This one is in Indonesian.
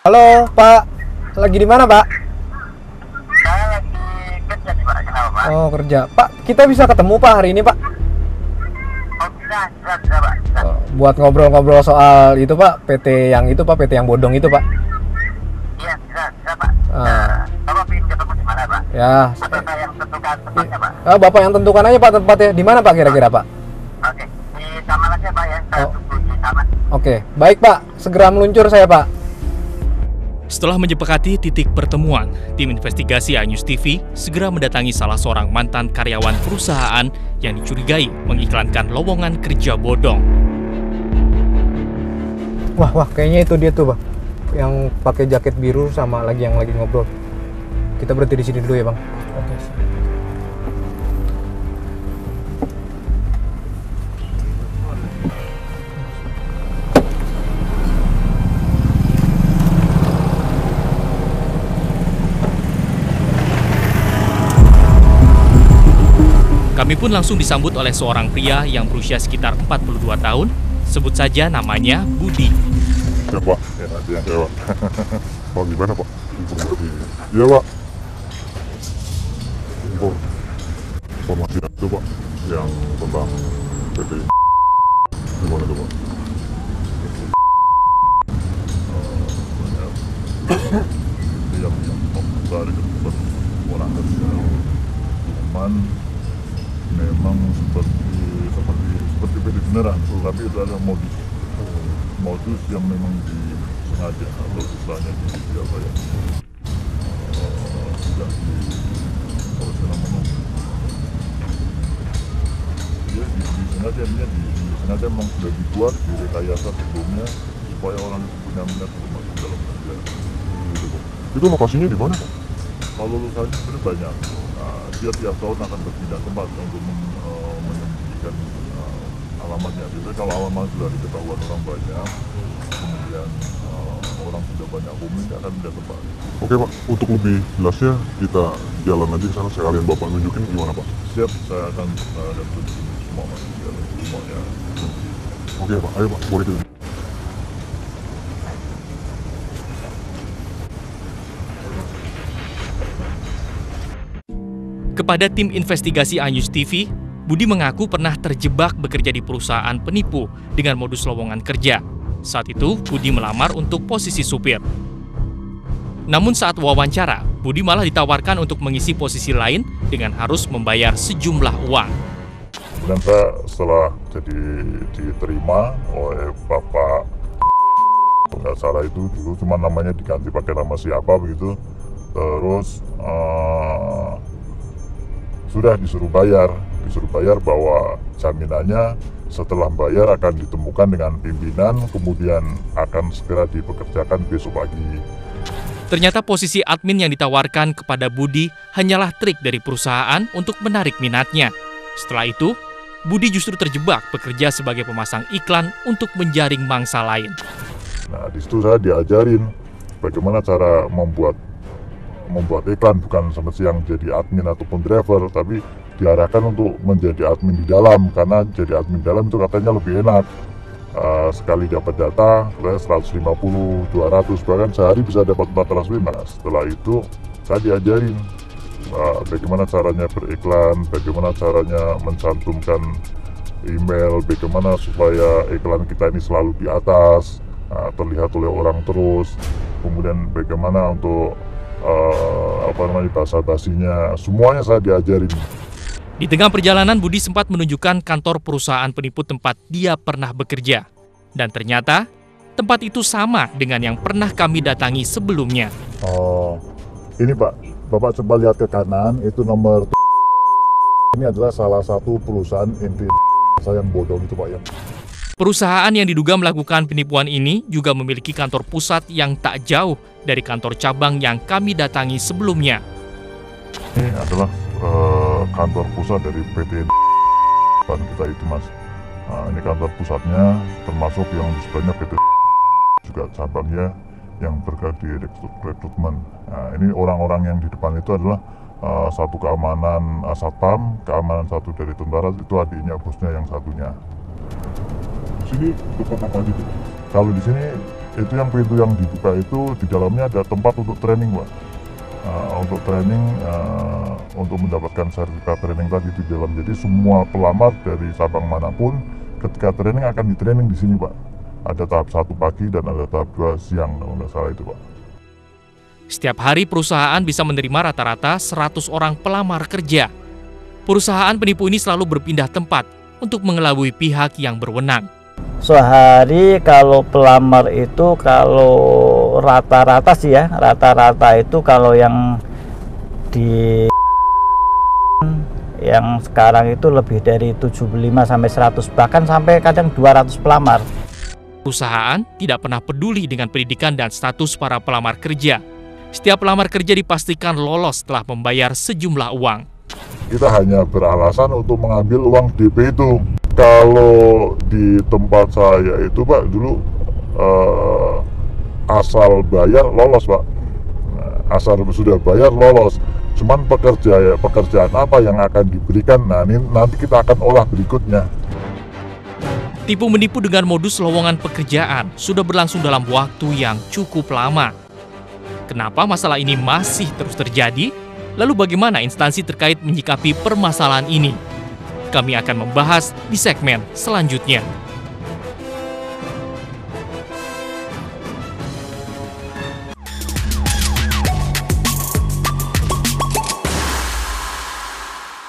Halo, Pak. Lagi di mana, Pak? Saya lagi kerja nih Pak, kenapa Pak? Oh, kerja. Pak, kita bisa ketemu, Pak, hari ini, Pak? Oh bisa Pak, bisa. Oh, buat ngobrol-ngobrol soal itu, Pak, PT yang itu, Pak, PT yang bodong itu, Pak. Iya bisa Pak. Ah. Bapak ingin ketemu di mana Pak? Ya. Atau saya yang tentukan tempatnya Pak? Bapak yang tentukan aja, Pak, tempatnya. Di mana, Pak, kira-kira, Pak? Oke, di taman aja Pak ya, saya Oh. tunggu di taman. Oke, baik, Pak. Segera meluncur saya, Pak. Setelah menyepakati titik pertemuan, tim investigasi Anyus TV segera mendatangi salah seorang mantan karyawan perusahaan yang dicurigai mengiklankan lowongan kerja bodong. Wah, kayaknya itu dia tuh, Bang. Yang pakai jaket biru sama yang lagi ngobrol. Kita berhenti di sini dulu ya, Bang. Oke. Kami pun langsung disambut oleh seorang pria yang berusia sekitar 42 tahun, sebut saja namanya Budi. Ya Pak, ya dia ya Pak. Pak gimana Pak? Informasi. Iya Pak. Informasi itu Pak, yang tentang PT gimana tuh Pak? Ini yang dari tempat orang kerja. Cuman memang seperti PT beneran, tapi itu ada modus yang memang disengaja atau istilahnya di apa ya, sudah di apa sih namanya, ya disengaja disengaja memang sudah dibuat direkayasa sebelumnya supaya orang itu punya minat untuk masuk dalam kerja gitu Pak. Itu lokasinya di mana Pak? Kalau lokasinya sebenarnya banyak. Dia tiap tahun akan berpindah tempat untuk menyembunyikan alamatnya. Biasanya kalau alamat sudah diketahuan orang banyak, kemudian orang sudah banyak hubungi, akan pindah tempat. Oke Pak, untuk lebih jelasnya kita jalan aja ke sana sekalian Bapak nunjukin gimana Pak? Siap, saya akan tunjukin semua Pak, semuanya. Oke Pak, ayo Pak, boleh kita. Kepada tim investigasi Anyus TV, Budi mengaku pernah terjebak bekerja di perusahaan penipu dengan modus lowongan kerja. Saat itu, Budi melamar untuk posisi supir. Namun saat wawancara, Budi malah ditawarkan untuk mengisi posisi lain dengan harus membayar sejumlah uang. Dan saya setelah jadi diterima oleh Bapak, nggak salah itu dulu cuma namanya diganti pakai nama siapa begitu, terus sudah disuruh bayar bahwa jaminannya setelah bayar akan ditemukan dengan pimpinan, kemudian akan segera dipekerjakan besok pagi. Ternyata posisi admin yang ditawarkan kepada Budi hanyalah trik dari perusahaan untuk menarik minatnya. Setelah itu, Budi justru terjebak bekerja sebagai pemasang iklan untuk menjaring mangsa lain. Nah, di situ saya diajarin bagaimana cara membuat iklan, bukan seperti yang jadi admin ataupun driver, tapi diarahkan untuk menjadi admin di dalam, karena jadi admin di dalam itu katanya lebih enak. Sekali dapat data, 150, 200, bahkan sehari bisa dapat 405. Setelah itu saya diajarin bagaimana caranya beriklan, bagaimana caranya mencantumkan email, bagaimana supaya iklan kita ini selalu di atas, terlihat oleh orang terus, kemudian bagaimana untuk basa-basinya, semuanya saya diajarin. Di tengah perjalanan, Budi sempat menunjukkan kantor perusahaan penipu tempat dia pernah bekerja. Dan ternyata, tempat itu sama dengan yang pernah kami datangi sebelumnya. Oh, ini Pak, Bapak coba lihat ke kanan, itu nomor. Ini adalah salah satu perusahaan inti saya yang bodong itu Pak ya. Perusahaan yang diduga melakukan penipuan ini juga memiliki kantor pusat yang tak jauh dari kantor cabang yang kami datangi sebelumnya. Ini adalah kantor pusat dari PT kita itu Mas. Nah, ini kantor pusatnya, termasuk yang di sebelahnya PT juga cabangnya yang bergerak di rekrutmen. Nah, ini orang-orang yang di depan itu adalah satu keamanan satpam, keamanan satu dari tentara, itu adiknya bosnya yang satunya. Di sini tempat apa gitu? Kalau di sini itu yang pintu yang dibuka itu di dalamnya ada tempat untuk training, Pak. Untuk training, untuk mendapatkan sertifikat training tadi di dalam. Jadi semua pelamar dari cabang manapun ketika training akan di training di sini, Pak. Ada tahap 1 pagi dan ada tahap 2 siang, kalau nggak salah itu, Pak. Setiap hari perusahaan bisa menerima rata-rata 100 orang pelamar kerja. Perusahaan penipu ini selalu berpindah tempat untuk mengelabui pihak yang berwenang. Sehari kalau pelamar itu kalau rata-rata sih ya, rata-rata itu kalau yang di yang sekarang itu lebih dari 75 sampai 100, bahkan sampai kadang 200 pelamar. Perusahaan tidak pernah peduli dengan pendidikan dan status para pelamar kerja. Setiap pelamar kerja dipastikan lolos setelah membayar sejumlah uang. Kita hanya beralasan untuk mengambil uang DP itu. Kalau di tempat saya itu, Pak, dulu asal bayar lolos, Pak. Asal sudah bayar lolos. Cuman pekerjaan apa yang akan diberikan, nah ini nanti kita akan olah berikutnya. Tipu menipu dengan modus lowongan pekerjaan sudah berlangsung dalam waktu yang cukup lama. Kenapa masalah ini masih terus terjadi? Lalu bagaimana instansi terkait menyikapi permasalahan ini? Kami akan membahas di segmen selanjutnya.